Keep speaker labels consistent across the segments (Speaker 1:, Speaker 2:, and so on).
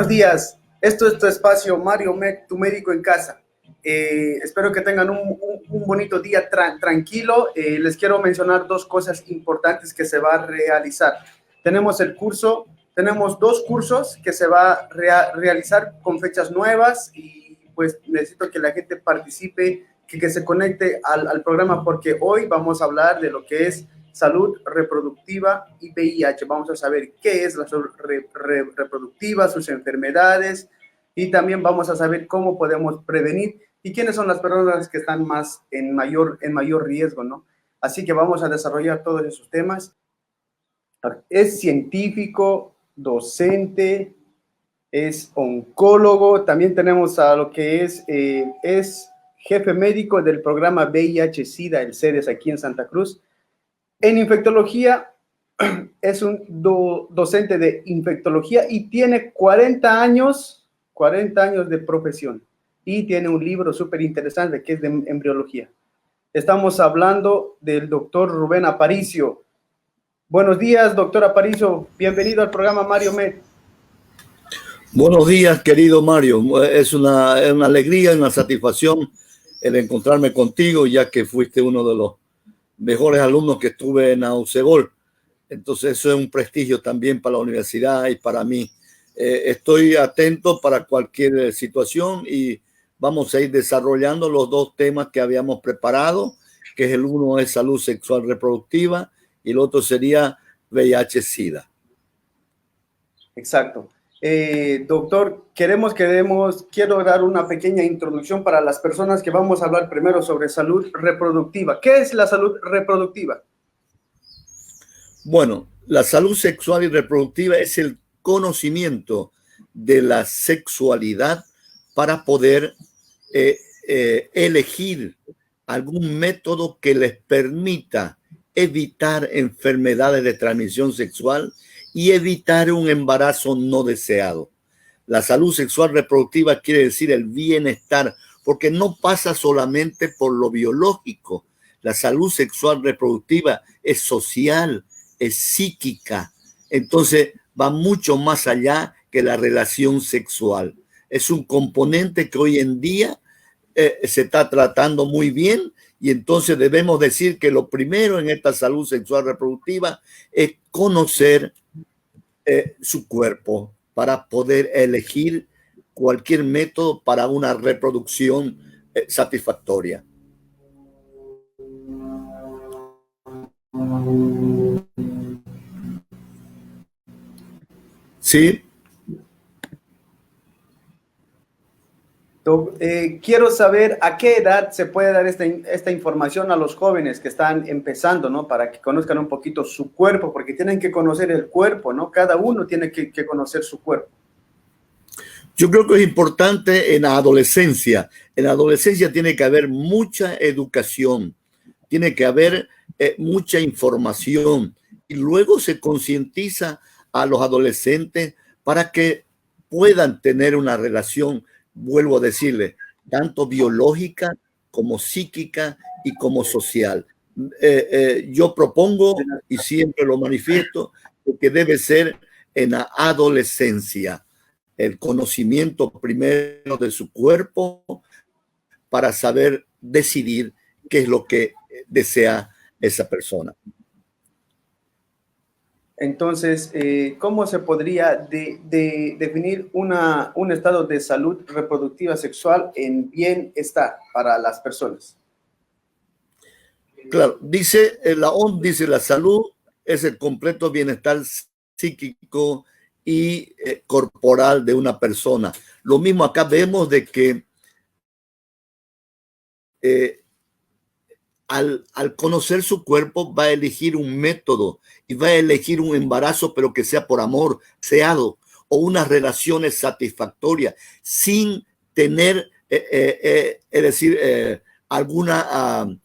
Speaker 1: Buenos días, esto es tu espacio Mario Med, tu médico en casa. Espero que tengan un bonito día tranquilo. Les quiero mencionar dos cosas importantes que se va a realizar. Tenemos dos cursos que se va a realizar con fechas nuevas y pues necesito que la gente participe, que se conecte al programa porque hoy vamos a hablar de lo que es salud reproductiva y VIH. Vamos a saber qué es la salud reproductiva, sus enfermedades, y también vamos a saber cómo podemos prevenir y quiénes son las personas que están en mayor riesgo, ¿no? Así que vamos a desarrollar todos esos temas. Es científico, docente, es oncólogo, también tenemos a lo que es jefe médico del programa VIH-Sida, el CEDES aquí en Santa Cruz. En infectología es un docente de infectología y tiene 40 años de profesión y tiene un libro súper interesante que es de embriología. Estamos hablando del doctor Rubén Aparicio. Buenos días, doctor Aparicio. Bienvenido al programa Mario Med.
Speaker 2: Buenos días, querido Mario. Es una alegría y una satisfacción el encontrarme contigo, ya que fuiste uno de los mejores alumnos que estuve en AUCEGOL. Entonces eso es un prestigio también para la universidad y para mí. Estoy atento para cualquier situación y vamos a ir desarrollando los dos temas que habíamos preparado, que es el uno es salud sexual reproductiva y el otro sería VIH-Sida.
Speaker 1: Exacto. Doctor, quiero dar una pequeña introducción para las personas que vamos a hablar primero sobre salud reproductiva. ¿Qué es la salud reproductiva?
Speaker 2: Bueno, la salud sexual y reproductiva es el conocimiento de la sexualidad para poder elegir algún método que les permita evitar enfermedades de transmisión sexual y evitar un embarazo no deseado. La salud sexual reproductiva quiere decir el bienestar, porque no pasa solamente por lo biológico. La salud sexual reproductiva es social, es psíquica. Entonces va mucho más allá que la relación sexual. Es un componente que hoy en día se está tratando muy bien y entonces debemos decir que lo primero en esta salud sexual reproductiva es conocer su cuerpo para poder elegir cualquier método para una reproducción satisfactoria. Sí.
Speaker 1: Quiero saber a qué edad se puede dar esta información a los jóvenes que están empezando, ¿no? Para que conozcan un poquito su cuerpo, porque tienen que conocer el cuerpo, ¿no? Cada uno tiene que conocer su cuerpo.
Speaker 2: Yo creo que es importante en la adolescencia. En la adolescencia tiene que haber mucha educación, tiene que haber mucha información y luego se concientiza a los adolescentes para que puedan tener una relación, vuelvo a decirle, tanto biológica como psíquica y como social. Yo propongo y siempre lo manifiesto que debe ser en la adolescencia el conocimiento primero de su cuerpo para saber decidir qué es lo que desea esa persona.
Speaker 1: Entonces, ¿cómo se podría definir un estado de salud reproductiva sexual en bienestar para las personas?
Speaker 2: Claro, dice la OMS, dice la salud es el completo bienestar psíquico y corporal de una persona. Lo mismo acá vemos de que al conocer su cuerpo va a elegir un método y va a elegir un embarazo, pero que sea por amor, deseado, o unas relaciones satisfactorias, sin tener, es decir, alguna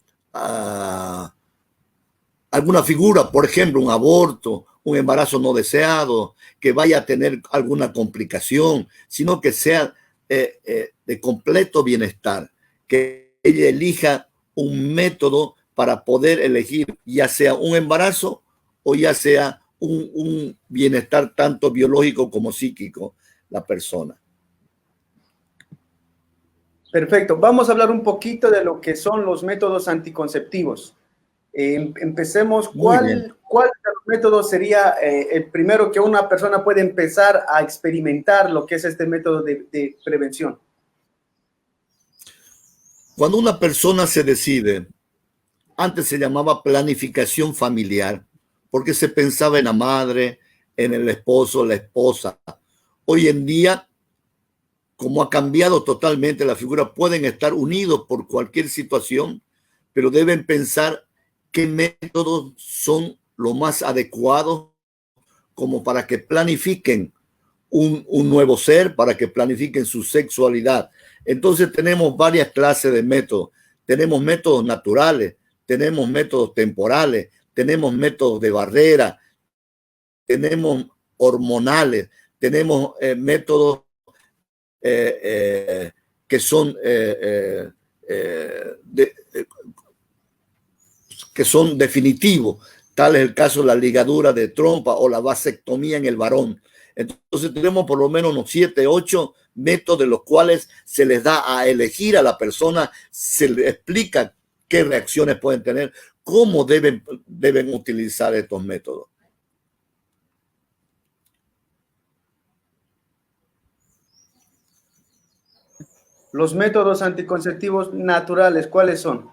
Speaker 2: figura, por ejemplo, un aborto, un embarazo no deseado, que vaya a tener alguna complicación, sino que sea de completo bienestar, que ella elija un método para poder elegir ya sea un embarazo o ya sea un bienestar tanto biológico como psíquico. la persona.
Speaker 1: Perfecto. Vamos a hablar un poquito de lo que son los métodos anticonceptivos. Empecemos. ¿Cuál de los métodos sería el primero que una persona puede empezar a experimentar lo que es este método de prevención?
Speaker 2: Cuando una persona se decide, antes se llamaba planificación familiar, porque se pensaba en la madre, en el esposo, la esposa. Hoy en día, como ha cambiado totalmente la figura, pueden estar unidos por cualquier situación, pero deben pensar qué métodos son los más adecuados como para que planifiquen un nuevo ser, para que planifiquen su sexualidad. Entonces tenemos varias clases de métodos. Tenemos métodos naturales, tenemos métodos temporales, tenemos métodos de barrera, tenemos hormonales, tenemos métodos que son definitivos. Tal es el caso de la ligadura de trompa o la vasectomía en el varón. Entonces tenemos por lo menos unos 7, 8 métodos de los cuales se les da a elegir a la persona, se le explica qué reacciones pueden tener, cómo deben utilizar estos métodos.
Speaker 1: Los métodos anticonceptivos naturales, ¿cuáles son?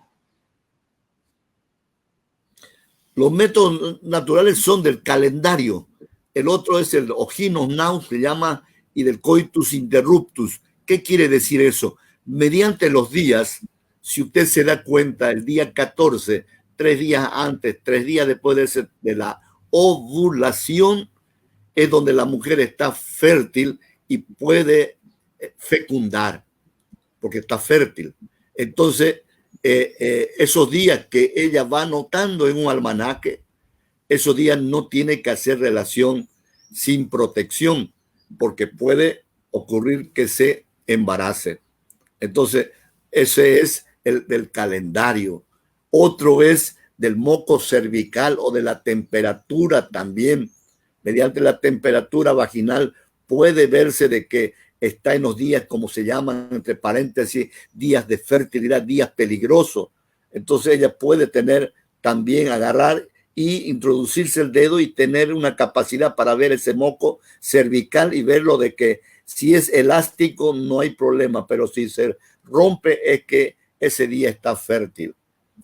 Speaker 2: Los métodos naturales son del calendario. El otro es el oginos naus, se llama, y del coitus interruptus. ¿Qué quiere decir eso? Mediante los días, si usted se da cuenta, el día 14, 3 días antes, 3 días después de la ovulación, es donde la mujer está fértil y puede fecundar, porque está fértil. Entonces, esos días que ella va anotando en un almanaque, esos días no tiene que hacer relación sin protección, porque puede ocurrir que se embarace. Entonces, ese es el del calendario. Otro es del moco cervical o de la temperatura también. Mediante la temperatura vaginal puede verse de que está en los días, como se llaman, entre paréntesis, días de fertilidad, días peligrosos. Entonces ella puede tener también, agarrar y introducirse el dedo y tener una capacidad para ver ese moco cervical y verlo de que si es elástico no hay problema, pero si se rompe es que ese día está fértil.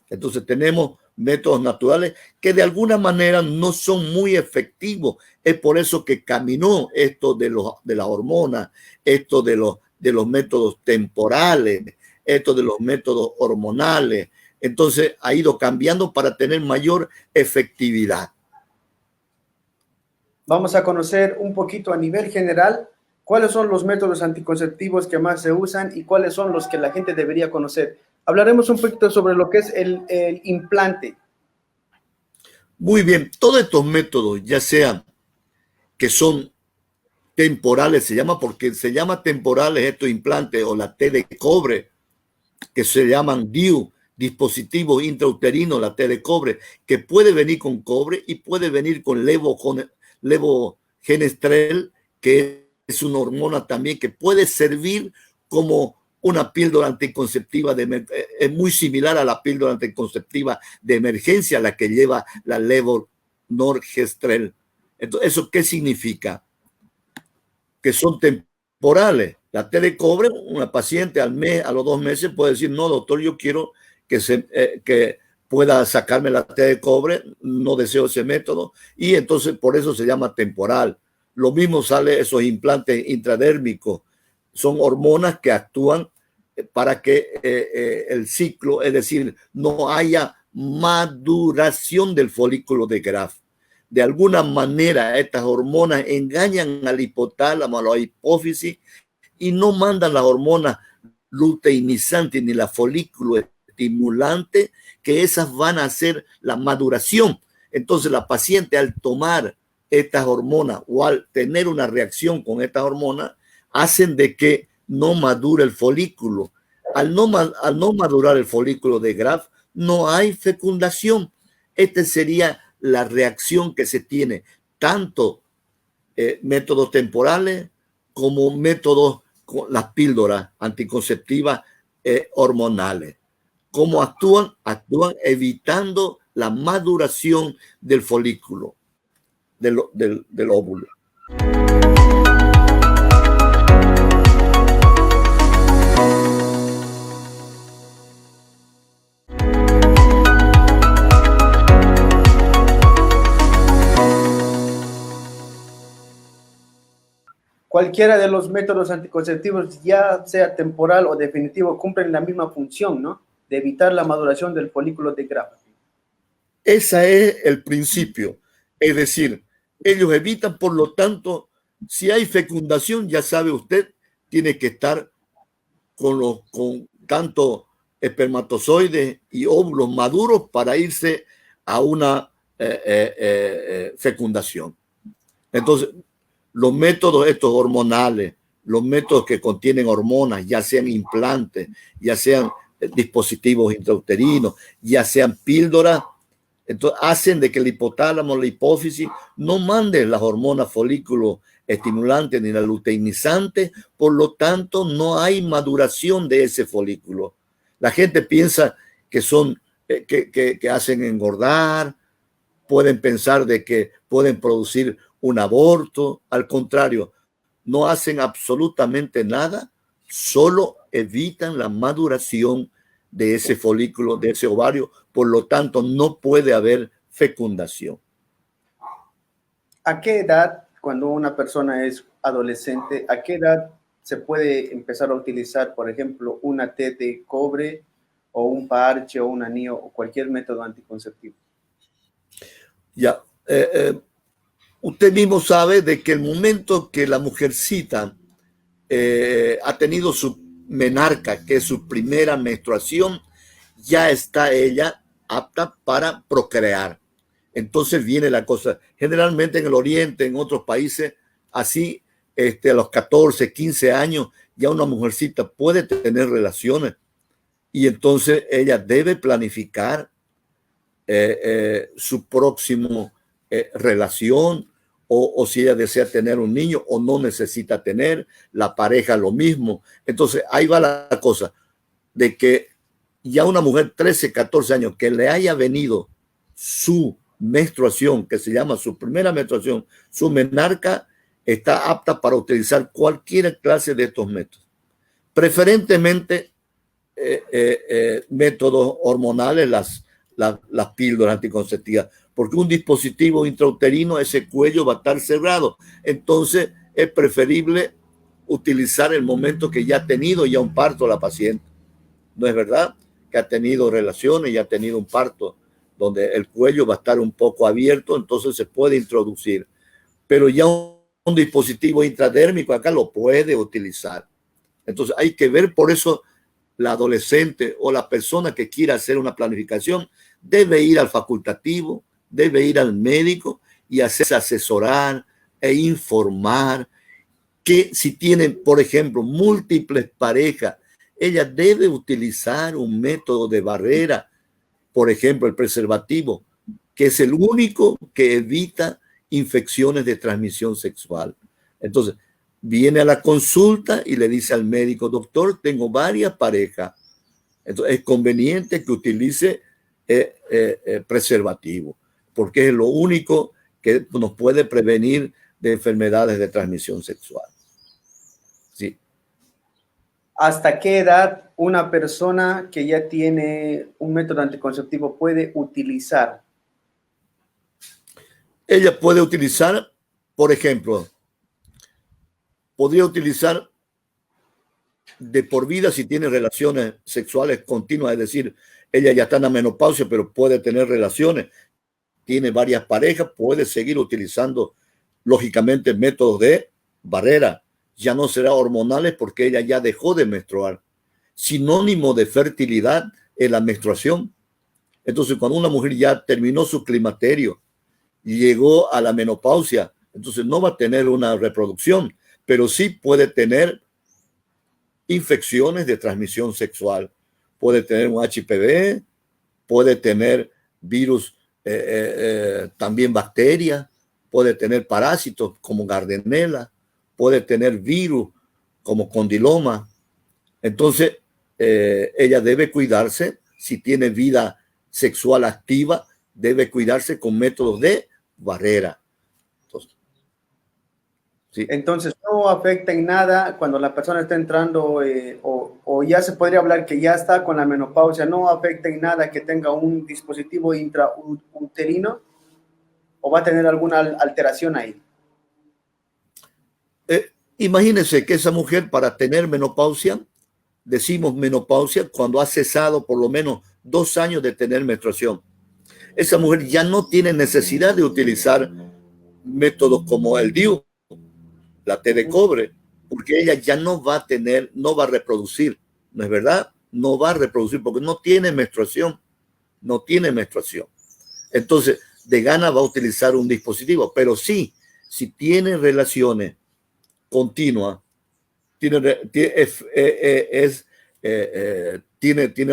Speaker 2: Entonces tenemos métodos naturales que de alguna manera no son muy efectivos. Es por eso que caminó esto de la hormona, esto de los métodos temporales, esto de los métodos hormonales. Entonces ha ido cambiando para tener mayor efectividad.
Speaker 1: Vamos a conocer un poquito a nivel general cuáles son los métodos anticonceptivos que más se usan y cuáles son los que la gente debería conocer. Hablaremos un poquito sobre lo que es el implante.
Speaker 2: Muy bien, todos estos métodos, ya sean que son temporales, se llama porque se llama temporales estos implantes, o la T de cobre, que se llaman DIU, dispositivos intrauterinos, la T de cobre, que puede venir con cobre y puede venir con levogenestrel, que es una hormona también que puede servir como una píldora anticonceptiva, es muy similar a la píldora anticonceptiva de emergencia, la que lleva la levonorgestrel. Entonces, ¿eso qué significa? Que son temporales. La T de cobre, una paciente al mes, a los 2 meses puede decir, no, doctor, yo quiero que pueda sacarme la T de cobre, no deseo ese método, y entonces por eso se llama temporal. Lo mismo sale esos implantes intradérmicos, son hormonas que actúan para que el ciclo, es decir, no haya maduración del folículo de Graf. De alguna manera, estas hormonas engañan al hipotálamo, a la hipófisis, y no mandan las hormonas luteinizantes ni la folículo estimulante, que esas van a hacer la maduración. Entonces, la paciente, al tomar estas hormonas o al tener una reacción con estas hormonas, hacen de que no madure el folículo. Al no madurar el folículo de Graf, no hay fecundación. Esta sería la reacción que se tiene, tanto métodos temporales como métodos con las píldoras anticonceptivas hormonales. ¿Cómo actúan? Actúan evitando la maduración del folículo, del óvulo.
Speaker 1: Cualquiera de los métodos anticonceptivos, ya sea temporal o definitivo, cumplen la misma función, ¿no? De evitar la maduración del folículo de Graf.
Speaker 2: Ese es el principio. Es decir, ellos evitan, por lo tanto, si hay fecundación, ya sabe usted, tiene que estar con tanto espermatozoides y óvulos maduros para irse a una fecundación. Entonces, los métodos estos hormonales, los métodos que contienen hormonas, ya sean implantes, ya sean dispositivos intrauterinos, ya sean píldoras, entonces hacen de que el hipotálamo, la hipófisis, no mande las hormonas folículo estimulantes ni la luteinizante, por lo tanto no hay maduración de ese folículo. La gente piensa que son que hacen engordar, pueden pensar de que pueden producir un aborto. Al contrario, no hacen absolutamente nada, solo evitan la maduración de ese folículo, de ese ovario, por lo tanto no puede haber fecundación.
Speaker 1: ¿A qué edad, cuando una persona es adolescente, a qué edad se puede empezar a utilizar, por ejemplo, una T de cobre o un parche o un anillo o cualquier método anticonceptivo?
Speaker 2: Ya, usted mismo sabe de que el momento que la mujercita ha tenido su menarca, que es su primera menstruación, ya está ella apta para procrear. Entonces viene la cosa. Generalmente en el Oriente, en otros países, así a los 14, 15 años, ya una mujercita puede tener relaciones y entonces ella debe planificar su próximo relación o si ella desea tener un niño o no necesita tener, la pareja lo mismo. Entonces ahí va la cosa de que ya una mujer 13, 14 años que le haya venido su menstruación, que se llama su primera menstruación, su menarca, está apta para utilizar cualquier clase de estos métodos. Preferentemente métodos hormonales, las píldoras anticonceptivas, porque un dispositivo intrauterino, ese cuello va a estar cerrado. Entonces es preferible utilizar el momento que ya ha tenido ya un parto la paciente. ¿No es verdad? Que ha tenido relaciones y ha tenido un parto donde el cuello va a estar un poco abierto, entonces se puede introducir. Pero ya un dispositivo intradérmico acá lo puede utilizar. Entonces hay que ver, por eso la adolescente o la persona que quiera hacer una planificación debe ir al facultativo, debe ir al médico y hacerse asesorar e informar que si tienen, por ejemplo, múltiples parejas, ella debe utilizar un método de barrera, por ejemplo, el preservativo, que es el único que evita infecciones de transmisión sexual. Entonces, viene a la consulta y le dice al médico, doctor, tengo varias parejas. Entonces, es conveniente que utilice preservativo, porque es lo único que nos puede prevenir de enfermedades de transmisión sexual. Sí.
Speaker 1: ¿Hasta qué edad una persona que ya tiene un método anticonceptivo puede utilizar?
Speaker 2: Ella puede utilizar, por ejemplo, podría utilizar de por vida si tiene relaciones sexuales continuas, es decir, ella ya está en la menopausia, pero puede tener relaciones, tiene varias parejas, puede seguir utilizando, lógicamente, métodos de barrera. Ya no será hormonales porque ella ya dejó de menstruar. Sinónimo de fertilidad es la menstruación. Entonces, cuando una mujer ya terminó su climaterio y llegó a la menopausia, entonces no va a tener una reproducción, pero sí puede tener infecciones de transmisión sexual. Puede tener un HPV, puede tener virus, también bacterias, puede tener parásitos como Gardnerella, puede tener virus como condiloma. Entonces, ella debe cuidarse. Si tiene vida sexual activa, debe cuidarse con métodos de barrera. Sí.
Speaker 1: Entonces, no afecta en nada cuando la persona está entrando o ya se podría hablar que ya está con la menopausia, no afecta en nada que tenga un dispositivo intrauterino o va a tener alguna alteración ahí.
Speaker 2: Imagínense que esa mujer, para tener menopausia, decimos menopausia cuando ha cesado por lo menos 2 años de tener menstruación. Esa mujer ya no tiene necesidad de utilizar métodos como el DIU, la T de cobre, porque ella ya no va a tener, no va a reproducir, ¿no es verdad? No va a reproducir porque no tiene menstruación, no tiene menstruación. Entonces, de gana va a utilizar un dispositivo, pero sí, si tiene relaciones continuas, tiene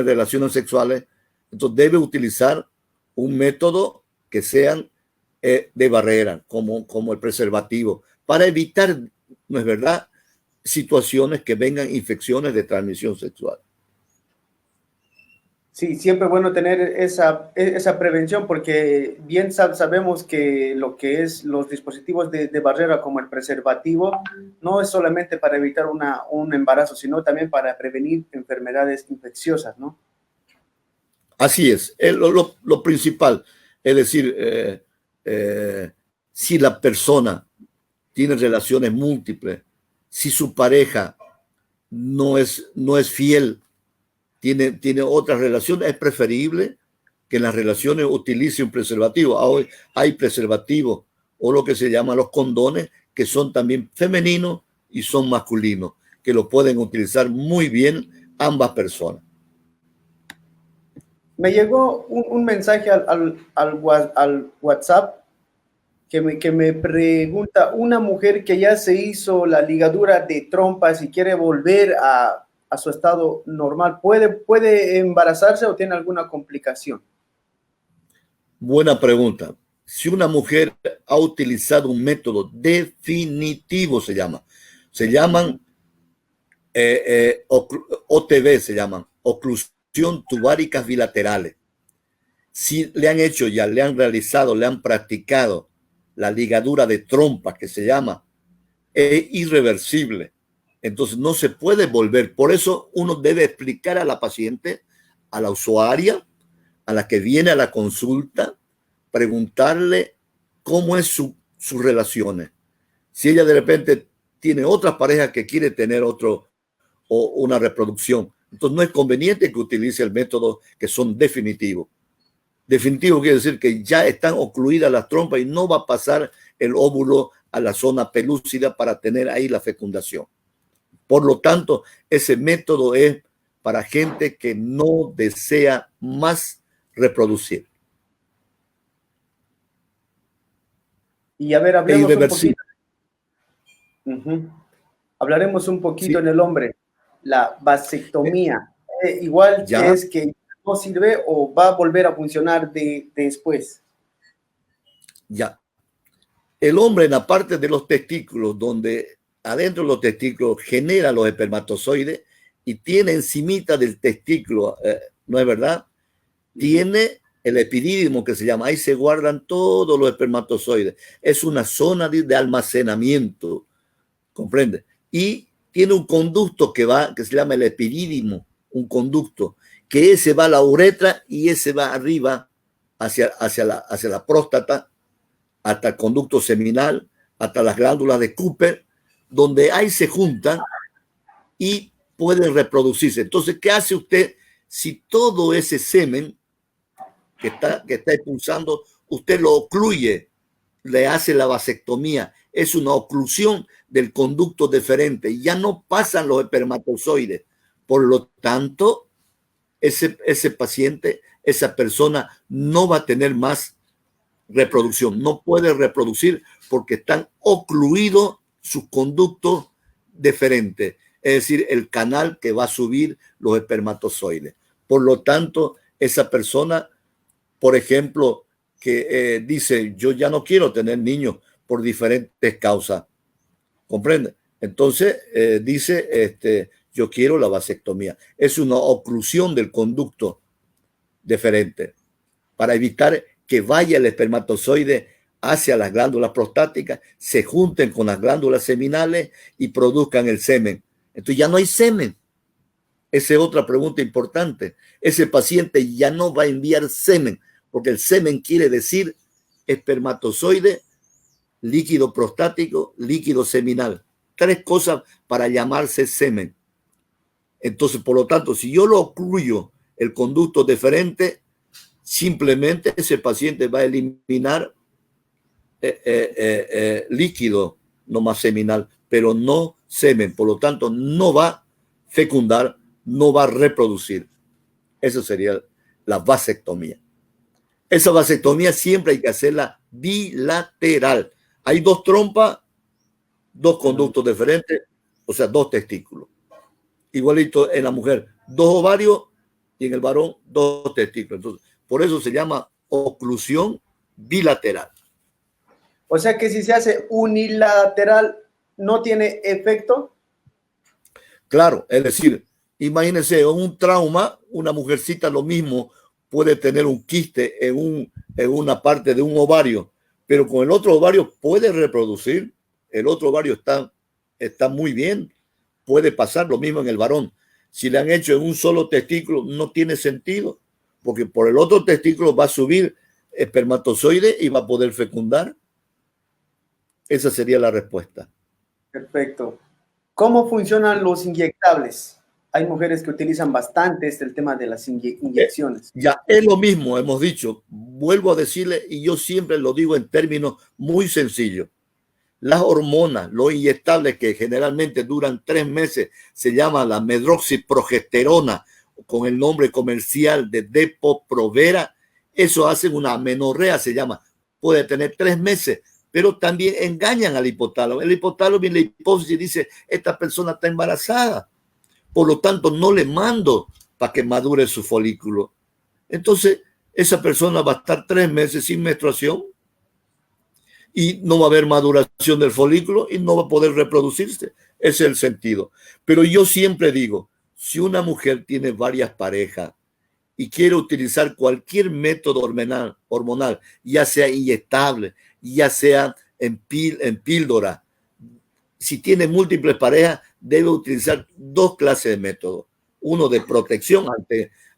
Speaker 2: relaciones sexuales, entonces debe utilizar un método que sean de barrera, como el preservativo, para evitar, ¿no es verdad?, situaciones que vengan infecciones de transmisión sexual.
Speaker 1: Sí, siempre es bueno tener esa prevención porque bien sabemos que lo que es los dispositivos de barrera como el preservativo no es solamente para evitar un embarazo, sino también para prevenir enfermedades infecciosas, ¿no?
Speaker 2: Así es, lo principal, es decir, si la persona tiene relaciones múltiples, si su pareja no es fiel, tiene otras relaciones, es preferible que en las relaciones utilice un preservativo. Hoy hay preservativos o lo que se llama los condones, que son también femeninos y son masculinos, que lo pueden utilizar muy bien ambas personas.
Speaker 1: Me llegó un mensaje al WhatsApp que me pregunta, una mujer que ya se hizo la ligadura de trompas y quiere volver a su estado normal, ¿puede embarazarse o tiene alguna complicación?
Speaker 2: Buena pregunta. Si una mujer ha utilizado un método definitivo, se llaman OTB, se llaman oclusión tubáricas bilaterales. Si le han hecho ya, le han realizado, le han practicado la ligadura de trompas, que se llama, es irreversible. Entonces no se puede volver. Por eso uno debe explicar a la paciente, a la usuaria, a la que viene a la consulta, preguntarle cómo es sus relaciones. Si ella de repente tiene otras parejas que quiere tener una reproducción, entonces no es conveniente que utilice el método que son definitivos. Definitivo quiere decir que ya están ocluidas las trompas y no va a pasar el óvulo a la zona pelúcida para tener ahí la fecundación. Por lo tanto, ese método es para gente que no desea más reproducir.
Speaker 1: Y a ver, hablemos un poquito. Hablaremos un poquito en el hombre. La vasectomía. Igual
Speaker 2: ya
Speaker 1: es que no sirve o va a volver a funcionar después.
Speaker 2: Ya. El hombre en la parte de los testículos, donde adentro de los testículos genera los espermatozoides y tiene encimita del testículo, ¿no es verdad? Tiene el epidídimo que se llama, ahí se guardan todos los espermatozoides. Es una zona de almacenamiento, ¿comprende? Y tiene un conducto que se llama el epidídimo, un conducto, que ese va a la uretra y ese va arriba hacia la próstata, hasta el conducto seminal, hasta las glándulas de Cooper, donde ahí se juntan y pueden reproducirse. Entonces, ¿qué hace usted si todo ese semen que está expulsando, usted lo ocluye, le hace la vasectomía? Es una oclusión del conducto deferente, ya no pasan los espermatozoides. Por lo tanto, ese paciente, esa persona no va a tener más reproducción, no puede reproducir porque están ocluidos sus conductos deferentes, es decir, el canal que va a subir los espermatozoides. Por lo tanto, esa persona, por ejemplo, que dice, yo ya no quiero tener niños por diferentes causas, ¿Comprende? Entonces dice, yo quiero la vasectomía. Es una oclusión del conducto deferente para evitar que vaya el espermatozoide hacia las glándulas prostáticas, se junten con las glándulas seminales y produzcan el semen. Entonces ya no hay semen. Esa es otra pregunta importante. Ese paciente ya no va a enviar semen, porque el semen quiere decir espermatozoide, líquido prostático, líquido seminal. 3 cosas para llamarse semen. Entonces, por lo tanto, si yo lo ocluyo el conducto deferente, simplemente ese paciente va a eliminar líquido nomás seminal, pero no semen. Por lo tanto, no va a fecundar, no va a reproducir. Eso sería la vasectomía. Esa vasectomía siempre hay que hacerla bilateral. Hay 2 trompas, 2 conductos deferentes, o sea, 2 testículos. Igualito en la mujer, 2 ovarios y en el varón 2 testículos. Entonces, por eso se llama oclusión bilateral.
Speaker 1: O sea que si se hace unilateral, ¿no tiene efecto?
Speaker 2: Claro, es decir, imagínense, un trauma, una mujercita lo mismo puede tener un quiste en una parte de un ovario, pero con el otro ovario puede reproducir, el otro ovario está muy bien, puede pasar lo mismo en el varón. Si le han hecho en un solo testículo, no tiene sentido, porque por el otro testículo va a subir espermatozoide y va a poder fecundar. Esa sería la respuesta.
Speaker 1: Perfecto. ¿Cómo funcionan los inyectables? Hay mujeres que utilizan bastante el tema de las inyecciones.
Speaker 2: Ya es lo mismo, hemos dicho. Vuelvo a decirle, y yo siempre lo digo en términos muy sencillos. Las hormonas, los inyectables que generalmente duran 3 meses, se llama la medroxiprogesterona, con el nombre comercial de Depo-Provera. Eso hace una amenorrea, se llama. Puede tener 3 meses, pero también engañan al hipotálamo. El hipotálamo en la hipófisis dice, esta persona está embarazada. Por lo tanto, no le mando para que madure su folículo. Entonces, esa persona va a estar 3 meses sin menstruación y no va a haber maduración del folículo y no va a poder reproducirse. Ese es el sentido. Pero yo siempre digo, si una mujer tiene varias parejas y quiere utilizar cualquier método hormonal, ya sea inyectable, ya sea en píldora, si tiene múltiples parejas, debe utilizar 2 clases de métodos. Uno de protección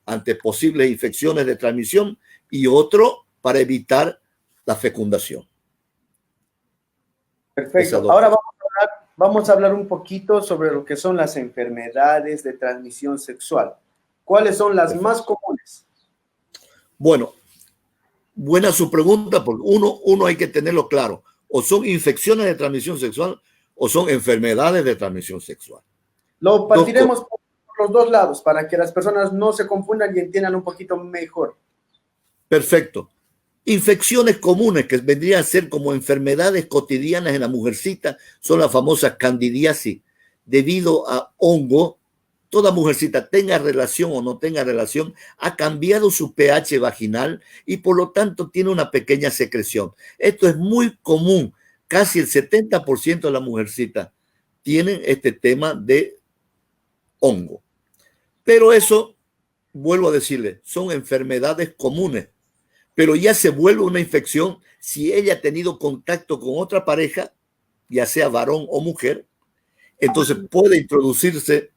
Speaker 2: ante posibles infecciones de transmisión y otro para evitar la fecundación.
Speaker 1: Perfecto. Ahora vamos a hablar un poquito sobre lo que son las enfermedades de transmisión sexual. ¿Cuáles son las más comunes?
Speaker 2: Bueno, buena su pregunta, porque uno hay que tenerlo claro. O son infecciones de transmisión sexual o son enfermedades de transmisión sexual.
Speaker 1: Lo partiremos por los 2 lados para que las personas no se confundan y entiendan un poquito mejor.
Speaker 2: Perfecto. Infecciones comunes que vendrían a ser como enfermedades cotidianas en la mujercita son las famosas candidiasis. Debido a hongo, toda mujercita, tenga relación o no tenga relación, ha cambiado su pH vaginal y por lo tanto tiene una pequeña secreción. Esto es muy común. Casi el 70% de las mujercitas tienen este tema de hongo. Pero eso, vuelvo a decirle, son enfermedades comunes. Pero ya se vuelve una infección si ella ha tenido contacto con otra pareja, ya sea varón o mujer. Entonces puede introducirse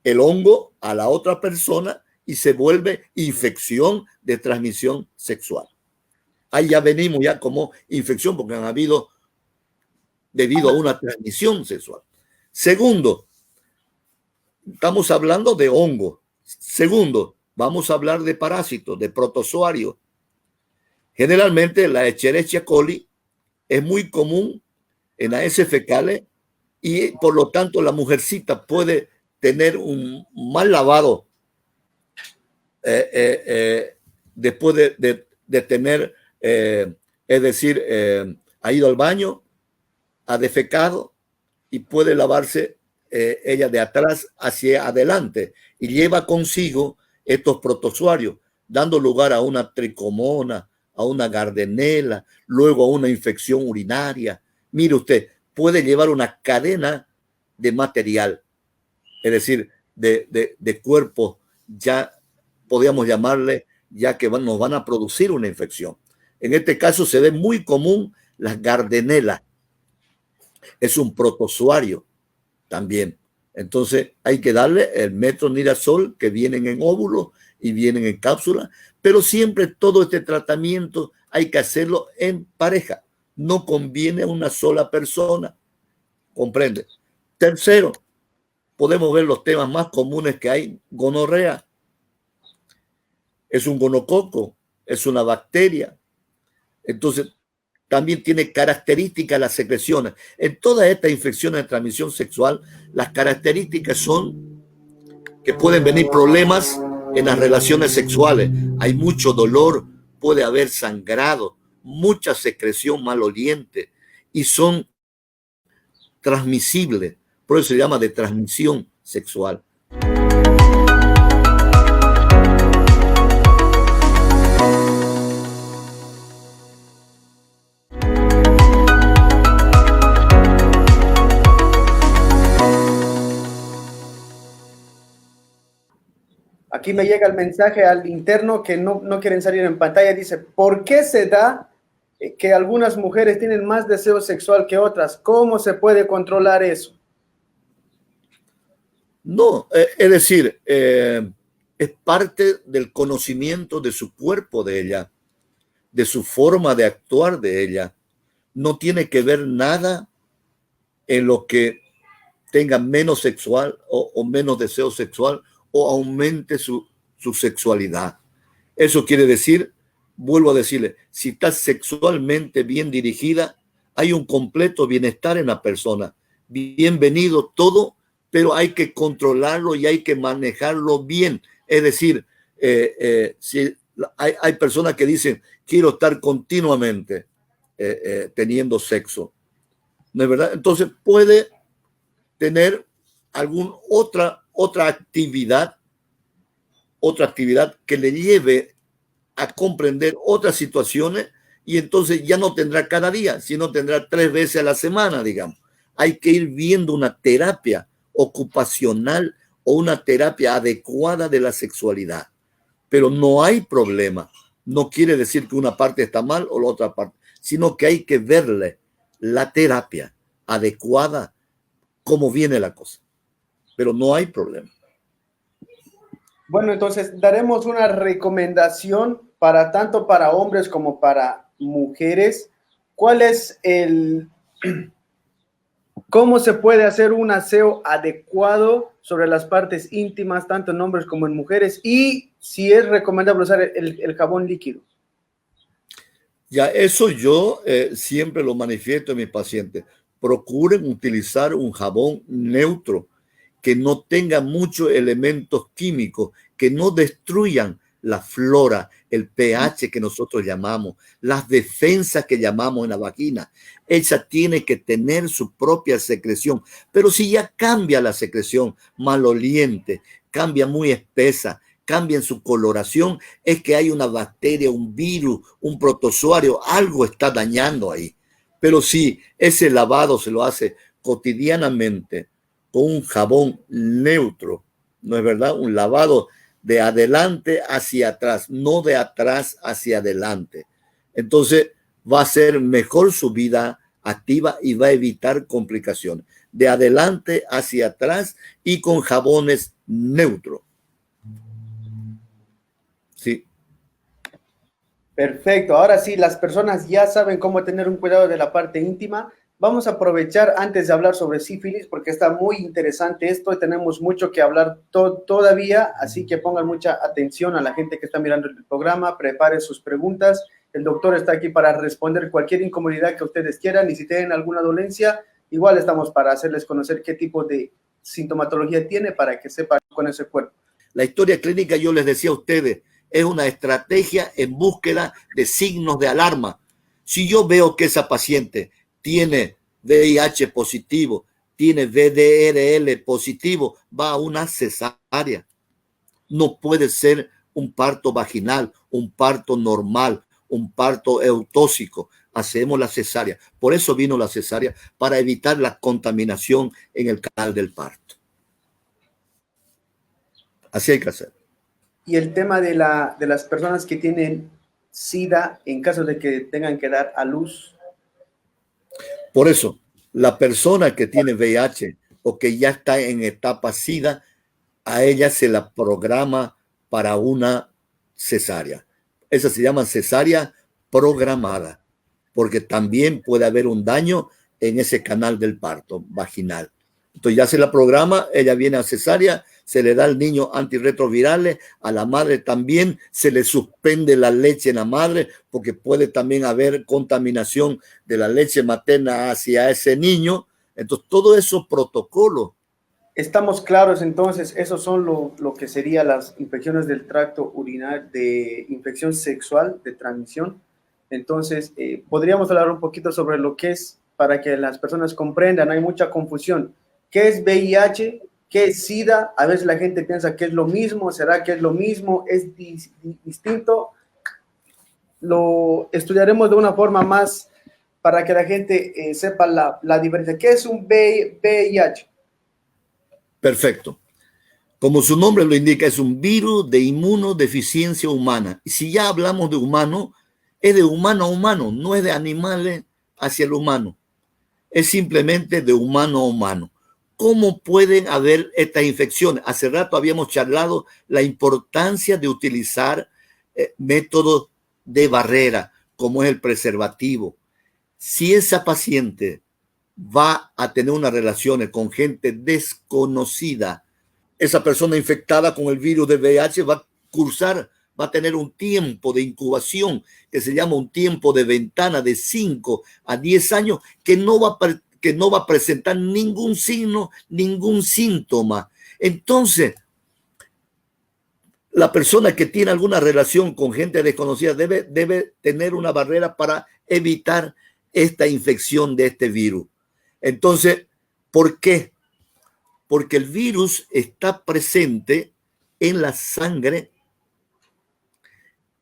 Speaker 2: el hongo a la otra persona y se vuelve infección de transmisión sexual. Ahí ya venimos ya como infección porque han habido debido a una transmisión sexual. Segundo, estamos hablando de hongo. Segundo, vamos a hablar de parásitos, de protozoarios. Generalmente la Escherichia coli es muy común en las heces fecales y por lo tanto la mujercita puede tener un mal lavado después de tener, es decir, ha ido al baño, ha defecado y puede lavarse ella de atrás hacia adelante y lleva consigo estos protozoarios, dando lugar a una tricomona, a una gardenela, luego a una infección urinaria. Mire usted, puede llevar una cadena de material, es decir, de cuerpos, ya podríamos llamarle, ya que nos van a producir una infección. En este caso se ve muy común las gardenelas. Es un protozoario también. Entonces hay que darle el metronidazol, que vienen en óvulos y vienen en cápsula, pero siempre todo este tratamiento hay que hacerlo en pareja. No conviene a una sola persona. ¿Comprende? Tercero, podemos ver los temas más comunes que hay. Gonorrea. Es un gonococo, es una bacteria. Entonces, también tiene características las secreciones. En todas estas infecciones de transmisión sexual, las características son que pueden venir problemas en las relaciones sexuales. Hay mucho dolor, puede haber sangrado, mucha secreción maloliente y son transmisibles. Por eso se llama de transmisión sexual.
Speaker 1: Aquí me llega el mensaje al interno que no quieren salir en pantalla. Dice, ¿por qué se da que algunas mujeres tienen más deseo sexual que otras? ¿Cómo se puede controlar eso?
Speaker 2: No, es decir, es parte del conocimiento de su cuerpo de ella, de su forma de actuar de ella. No tiene que ver nada en lo que tenga menos sexual o menos deseo sexual o aumente su sexualidad. Eso quiere decir, vuelvo a decirle, si está sexualmente bien dirigida, hay un completo bienestar en la persona. Bienvenido todo, pero hay que controlarlo y hay que manejarlo bien. Es decir, si hay personas que dicen, quiero estar continuamente teniendo sexo. ¿No es verdad? Entonces puede tener alguna otra actividad que le lleve a comprender otras situaciones y entonces ya no tendrá cada día, sino tendrá 3 veces a la semana, digamos. Hay que ir viendo una terapia ocupacional o una terapia adecuada de la sexualidad. Pero no hay problema. No quiere decir que una parte está mal o la otra parte, sino que hay que verle la terapia adecuada, cómo viene la cosa. Pero no hay problema.
Speaker 1: Bueno, entonces daremos una recomendación para tanto para hombres como para mujeres. ¿Cuál es cómo se puede hacer un aseo adecuado sobre las partes íntimas, tanto en hombres como en mujeres? Y si es recomendable usar el jabón líquido.
Speaker 2: Ya, eso yo siempre lo manifiesto en mis pacientes. Procuren utilizar un jabón neutro, que no tenga muchos elementos químicos, que no destruyan la flora, el pH que nosotros llamamos, las defensas que llamamos en la vagina. Ella tiene que tener su propia secreción, pero si ya cambia la secreción maloliente, cambia muy espesa, cambia en su coloración, es que hay una bacteria, un virus, un protozoario, algo está dañando ahí. Pero si ese lavado se lo hace cotidianamente con un jabón neutro, ¿no es verdad? Un lavado de adelante hacia atrás, no de atrás hacia adelante. Entonces va a ser mejor su vida activa y va a evitar complicaciones. De adelante hacia atrás y con jabones neutros. Sí.
Speaker 1: Perfecto. Ahora sí, las personas ya saben cómo tener un cuidado de la parte íntima. Vamos a aprovechar antes de hablar sobre sífilis, porque está muy interesante esto y tenemos mucho que hablar todavía, así que pongan mucha atención a la gente que está mirando el programa, prepare sus preguntas. El doctor está aquí para responder cualquier incomodidad que ustedes quieran y si tienen alguna dolencia, igual estamos para hacerles conocer qué tipo de sintomatología tiene para que sepan con ese cuerpo.
Speaker 2: La historia clínica, yo les decía a ustedes, es una estrategia en búsqueda de signos de alarma. Si yo veo que esa paciente tiene VIH positivo, tiene VDRL positivo, va a una cesárea. No puede ser un parto vaginal, un parto normal, un parto eutóxico. hacemos la cesárea. Por eso vino la cesárea, para evitar la contaminación en el canal del parto. Así hay que hacer.
Speaker 1: Y el tema de las personas que tienen SIDA en caso de que tengan que dar a luz.
Speaker 2: Por eso, la persona que tiene VIH o que ya está en etapa SIDA, a ella se la programa para una cesárea. Esa se llama cesárea programada, porque también puede haber un daño en ese canal del parto vaginal. Entonces ya se la programa, ella viene a cesárea, se le da al niño antirretrovirales, a la madre también se le suspende la leche en la madre, porque puede también haber contaminación de la leche materna hacia ese niño. Entonces todo esos protocolos.
Speaker 1: Estamos claros, entonces, esos son lo que serían las infecciones del tracto urinario, de infección sexual de transmisión. Entonces, podríamos hablar un poquito sobre lo que es, para que las personas comprendan, hay mucha confusión. ¿Qué es VIH? ¿Qué es SIDA? A veces la gente piensa que es lo mismo, ¿será que es lo mismo? ¿Es distinto? Lo estudiaremos de una forma más para que la gente sepa la diferencia. ¿Qué es un VIH?
Speaker 2: Perfecto. Como su nombre lo indica, es un virus de inmunodeficiencia humana. Y si ya hablamos de humano, es de humano a humano, no es de animales hacia el humano. Es simplemente de humano a humano. ¿Cómo pueden haber estas infecciones? Hace rato habíamos charlado la importancia de utilizar métodos de barrera, como es el preservativo. Si esa paciente va a tener unas relaciones con gente desconocida, esa persona infectada con el virus de VIH va a cursar, va a tener un tiempo de incubación que se llama un tiempo de ventana de 5 a 10 años que no va a presentar ningún signo, ningún síntoma. Entonces, la persona que tiene alguna relación con gente desconocida debe tener una barrera para evitar esta infección de este virus. Entonces, ¿por qué? Porque el virus está presente en la sangre,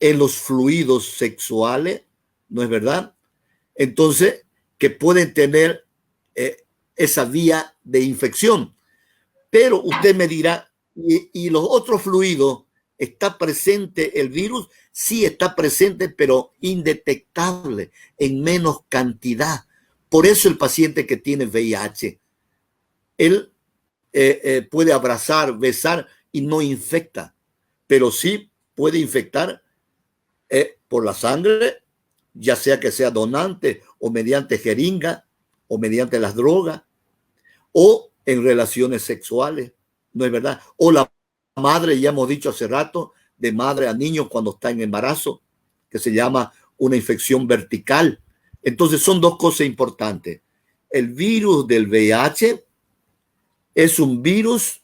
Speaker 2: en los fluidos sexuales, ¿no es verdad? Entonces, que pueden tener esa vía de infección. Pero usted me dirá, ¿y los otros fluidos? ¿Está presente el virus? Sí está presente, pero indetectable, en menos cantidad. Por eso el paciente que tiene VIH, él puede abrazar, besar y no infecta, pero sí puede infectar por la sangre, ya sea que sea donante o mediante jeringa o mediante las drogas o en relaciones sexuales, ¿no es verdad? O la madre, ya hemos dicho hace rato, de madre a niño cuando está en embarazo, que se llama una infección vertical. Entonces son dos cosas importantes. El virus del VIH es un virus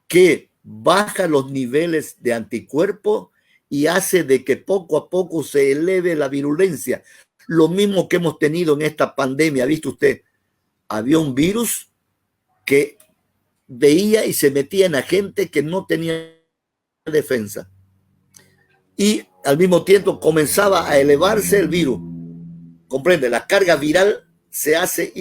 Speaker 2: que baja los niveles de anticuerpos y hace de que poco a poco se eleve la virulencia. Lo mismo que hemos tenido en esta pandemia. ¿Viste usted? Había un virus que veía y se metía en la gente que no tenía defensa. Y al mismo tiempo comenzaba a elevarse el virus. Comprende, la carga viral se hace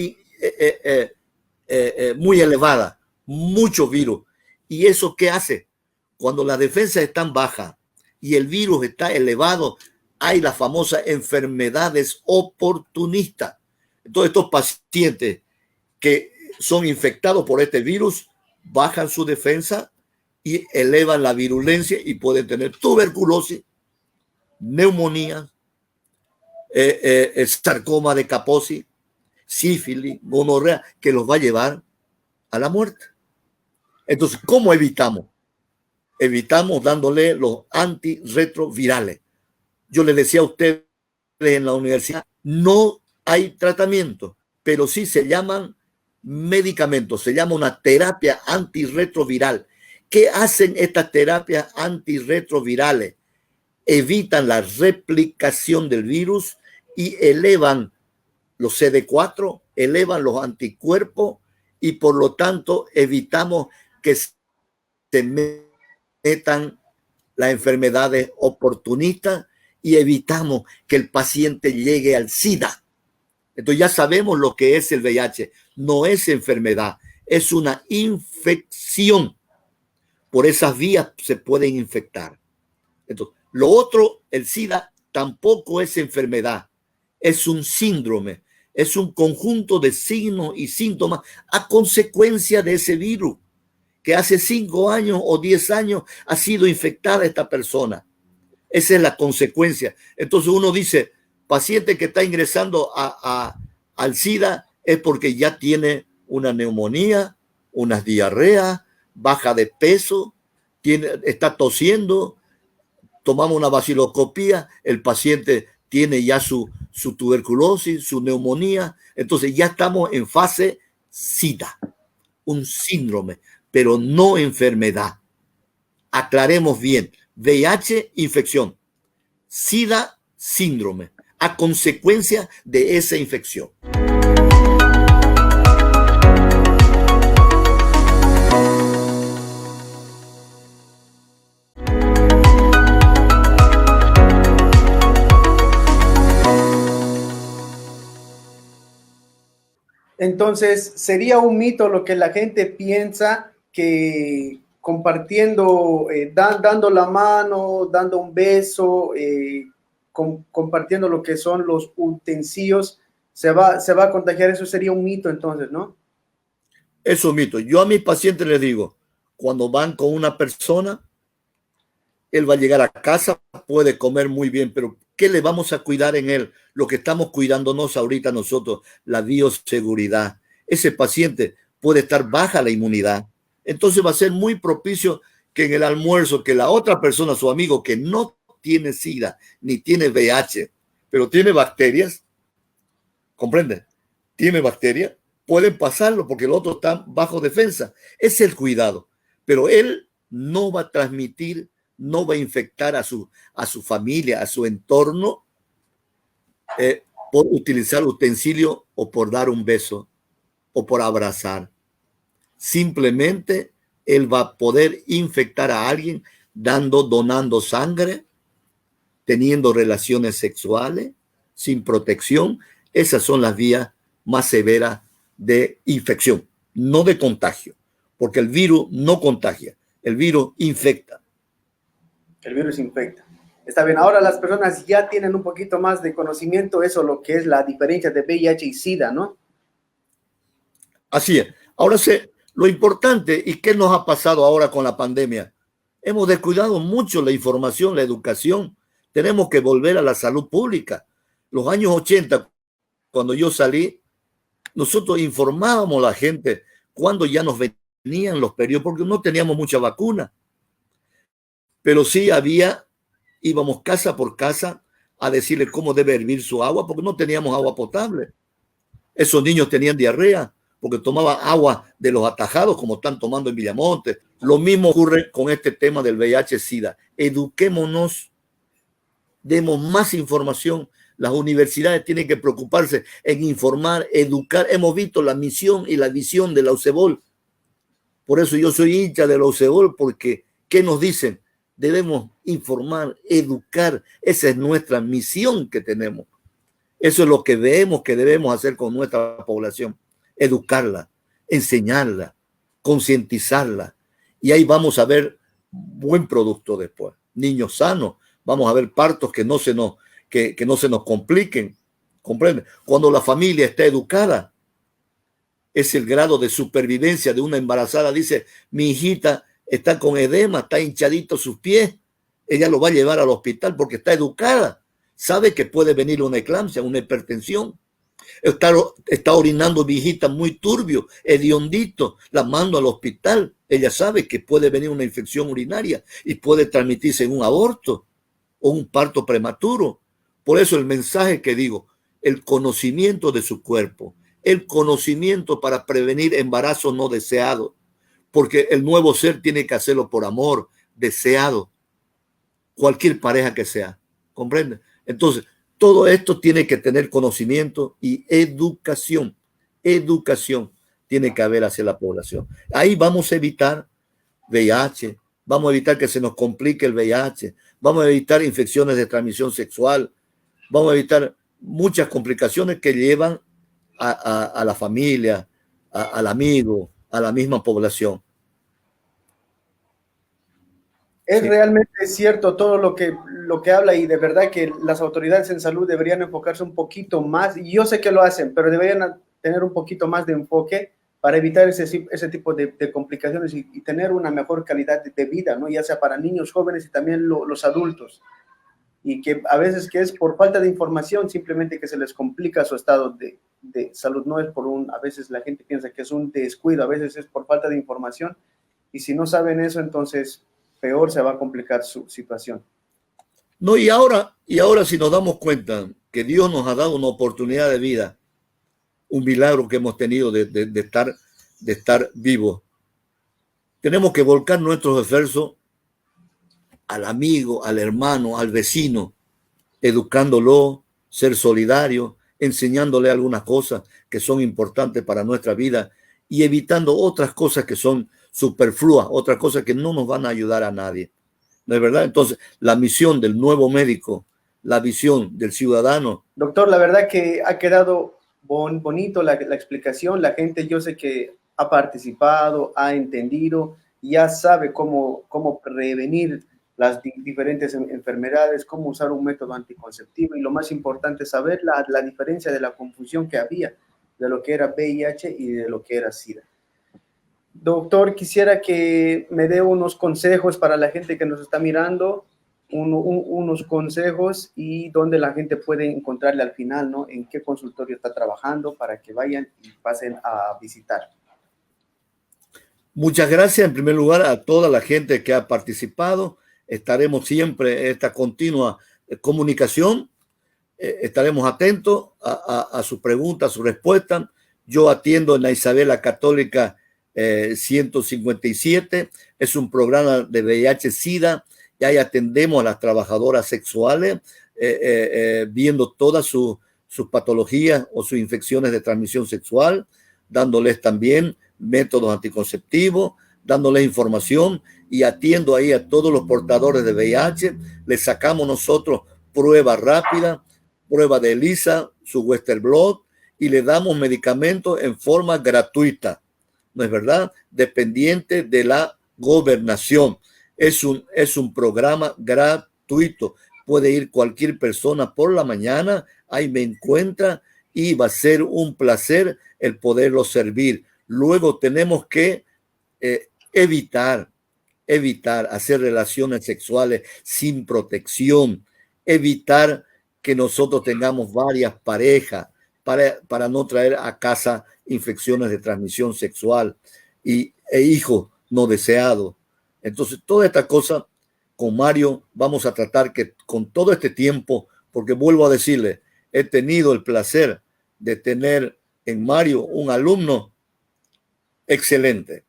Speaker 2: muy elevada, mucho virus. ¿Y eso qué hace? Cuando las defensas están bajas y el virus está elevado, hay las famosas enfermedades oportunistas. Entonces estos pacientes que son infectados por este virus bajan su defensa y elevan la virulencia y pueden tener tuberculosis, neumonía, sarcoma de Kaposi, sífilis, gonorrea, que los va a llevar a la muerte. Entonces, ¿cómo evitamos? Evitamos dándole los antirretrovirales. Yo les decía a ustedes en la universidad, no hay tratamiento, pero sí se llaman medicamentos, se llama una terapia antirretroviral. ¿Qué hacen estas terapias antirretrovirales? Evitan la replicación del virus y elevan los CD4, elevan los anticuerpos y por lo tanto evitamos que se metan las enfermedades oportunistas y evitamos que el paciente llegue al SIDA. Entonces ya sabemos lo que es el VIH. No es enfermedad, es una infección. Por esas vías se pueden infectar. Entonces, lo otro, el SIDA, tampoco es enfermedad, es un síndrome, es un conjunto de signos y síntomas a consecuencia de ese virus, que hace 5 años o 10 años ha sido infectada esta persona. Esa es la consecuencia. Entonces uno dice, paciente que está ingresando al SIDA es porque ya tiene una neumonía, unas diarreas, baja de peso, está tosiendo, tomamos una baciloscopía, el paciente tiene ya su tuberculosis, su neumonía, entonces ya estamos en fase SIDA, un síndrome, pero no enfermedad. Aclaremos bien, VIH, infección, SIDA, síndrome, a consecuencia de esa infección.
Speaker 1: Entonces, sería un mito lo que la gente piensa que compartiendo, dando la mano, dando un beso, compartiendo lo que son los utensilios, se va a contagiar. Eso sería un mito entonces, ¿no?
Speaker 2: Eso es un mito. Yo a mis pacientes les digo, cuando van con una persona, él va a llegar a casa, puede comer muy bien, pero ¿qué le vamos a cuidar en él? Lo que estamos cuidándonos ahorita nosotros, la bioseguridad. Ese paciente puede estar baja la inmunidad. Entonces va a ser muy propicio que en el almuerzo, que la otra persona, su amigo, que no tiene SIDA, ni tiene VIH, pero tiene bacterias, ¿comprende? Tiene bacterias, pueden pasarlo porque el otro está bajo defensa. Es el cuidado. Pero él no va a transmitir, no va a infectar a su familia, a su entorno, por utilizar utensilio o por dar un beso o por abrazar. Simplemente él va a poder infectar a alguien donando sangre, teniendo relaciones sexuales, sin protección. Esas son las vías más severas de infección, no de contagio, porque el virus no contagia, el virus infecta.
Speaker 1: El virus infecta. Está bien, ahora las personas ya tienen un poquito más de conocimiento, eso lo que es la diferencia de VIH y SIDA, ¿no?
Speaker 2: Así es. Ahora lo importante, ¿y qué nos ha pasado ahora con la pandemia? Hemos descuidado mucho la información, la educación. Tenemos que volver a la salud pública. Los años 80, cuando yo salí, nosotros informábamos a la gente cuando ya nos venían los periodos, porque no teníamos mucha vacuna. Pero sí íbamos casa por casa a decirle cómo debe hervir su agua, porque no teníamos agua potable. Esos niños tenían diarrea porque tomaban agua de los atajados, como están tomando en Villamonte. Lo mismo ocurre con este tema del VIH-Sida. Eduquémonos, demos más información. Las universidades tienen que preocuparse en informar, educar. Hemos visto la misión y la visión de la UCEBOL. Por eso yo soy hincha de la UCEBOL, porque ¿qué nos dicen? Debemos informar, educar. Esa es nuestra misión que tenemos. Eso es lo que vemos que debemos hacer con nuestra población. Educarla, enseñarla, concientizarla. Y ahí vamos a ver buen producto después. Niños sanos, vamos a ver partos que no se nos compliquen. ¿Comprende? Cuando la familia está educada, es el grado de supervivencia de una embarazada. Dice, mi hijita está con edema, está hinchadito sus pies. Ella lo va a llevar al hospital porque está educada. Sabe que puede venir una eclampsia, una hipertensión. Está orinando mi hijita muy turbio, hediondito, la mando al hospital. Ella sabe que puede venir una infección urinaria y puede transmitirse en un aborto o un parto prematuro. Por eso el mensaje que digo, el conocimiento de su cuerpo, el conocimiento para prevenir embarazos no deseados, porque el nuevo ser tiene que hacerlo por amor, deseado, cualquier pareja que sea, ¿comprende? Entonces, todo esto tiene que tener conocimiento y educación. Educación tiene que haber hacia la población. Ahí vamos a evitar VIH, vamos a evitar que se nos complique el VIH, vamos a evitar infecciones de transmisión sexual, vamos a evitar muchas complicaciones que llevan a la familia, al amigo, a la misma población.
Speaker 1: Es
Speaker 2: Sí.
Speaker 1: realmente cierto todo lo que habla y de verdad que las autoridades en salud deberían enfocarse un poquito más, y yo sé que lo hacen, pero deberían tener un poquito más de enfoque para evitar ese tipo de complicaciones y tener una mejor calidad de vida, ¿no? Ya sea para niños, jóvenes y también los adultos. Y que a veces que es por falta de información, simplemente que se les complica su estado de salud, no es por a veces la gente piensa que es un descuido, a veces es por falta de información, y si no saben eso, entonces peor se va a complicar su situación.
Speaker 2: No, y ahora si nos damos cuenta que Dios nos ha dado una oportunidad de vida, un milagro que hemos tenido de estar vivos, tenemos que volcar nuestros esfuerzos al amigo, al hermano, al vecino, educándolo, ser solidario, enseñándole algunas cosas que son importantes para nuestra vida y evitando otras cosas que son superfluas, otras cosas que no nos van a ayudar a nadie. ¿No es verdad? Entonces, la misión del nuevo médico, la visión del ciudadano.
Speaker 1: Doctor, la verdad que ha quedado bonito la explicación. La gente, yo sé que ha participado, ha entendido, ya sabe cómo prevenir las diferentes enfermedades, cómo usar un método anticonceptivo y lo más importante, saber la diferencia de la confusión que había de lo que era VIH y de lo que era SIDA. Doctor, quisiera que me dé unos consejos para la gente que nos está mirando, unos consejos y dónde la gente puede encontrarle al final, ¿no? En qué consultorio está trabajando para que vayan y pasen a visitar.
Speaker 2: Muchas gracias en primer lugar a toda la gente que ha participado. Estaremos siempre en esta continua comunicación. Estaremos atentos a sus preguntas, a sus respuestas. Yo atiendo en la Isabela Católica 157. Es un programa de VIH-Sida y ahí atendemos a las trabajadoras sexuales viendo todas sus patologías o sus infecciones de transmisión sexual, dándoles también métodos anticonceptivos, dándoles información y atiendo ahí a todos los portadores de VIH. Les sacamos nosotros pruebas rápidas, prueba de ELISA, su Western Blot y le damos medicamentos en forma gratuita. ¿No es verdad? Dependiente de la gobernación. Es un programa gratuito. Puede ir cualquier persona por la mañana, ahí me encuentra y va a ser un placer el poderlo servir. Luego tenemos que evitar hacer relaciones sexuales sin protección, evitar que nosotros tengamos varias parejas para no traer a casa infecciones de transmisión sexual e hijos no deseados. Entonces, toda esta cosa con Mario vamos a tratar que con todo este tiempo, porque vuelvo a decirle, he tenido el placer de tener en Mario un alumno excelente,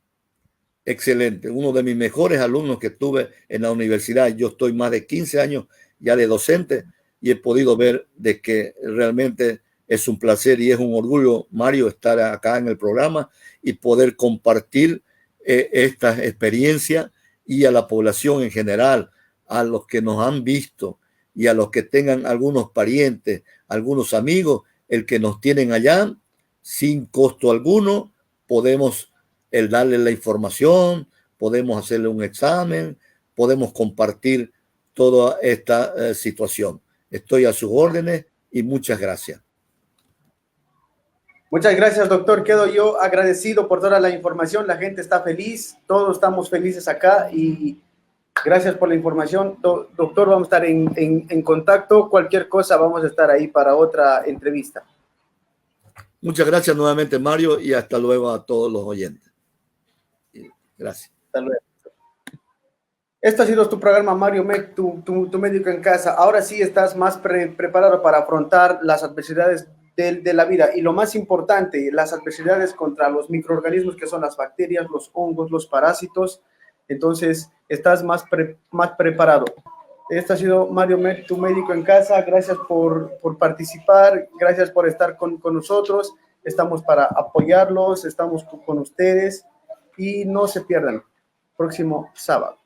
Speaker 2: uno de mis mejores alumnos que tuve en la universidad. Yo estoy más de 15 años ya de docente y he podido ver de que realmente es un placer y es un orgullo, Mario, estar acá en el programa y poder compartir esta experiencia y a la población en general, a los que nos han visto y a los que tengan algunos parientes, algunos amigos, el que nos tienen allá, sin costo alguno, podemos darle la información, podemos hacerle un examen, podemos compartir toda esta situación. Estoy a sus órdenes y muchas gracias.
Speaker 1: Muchas gracias, doctor. Quedo yo agradecido por toda la información. La gente está feliz, todos estamos felices acá y gracias por la información. Doctor, vamos a estar en contacto. Cualquier cosa, vamos a estar ahí para otra entrevista.
Speaker 2: Muchas gracias nuevamente, Mario, y hasta luego a todos los oyentes. Gracias.
Speaker 1: Hasta luego. Esto ha sido tu programa, Mario Mec, tu médico en casa. Ahora sí estás más preparado para afrontar las adversidades de la vida. Y lo más importante, las adversidades contra los microorganismos que son las bacterias, los hongos, los parásitos. Entonces, estás más preparado. Este ha sido Mario Mec, tu médico en casa. Gracias por participar. Gracias por estar con nosotros. Estamos para apoyarlos. Estamos con ustedes. Y no se pierdan. Próximo sábado.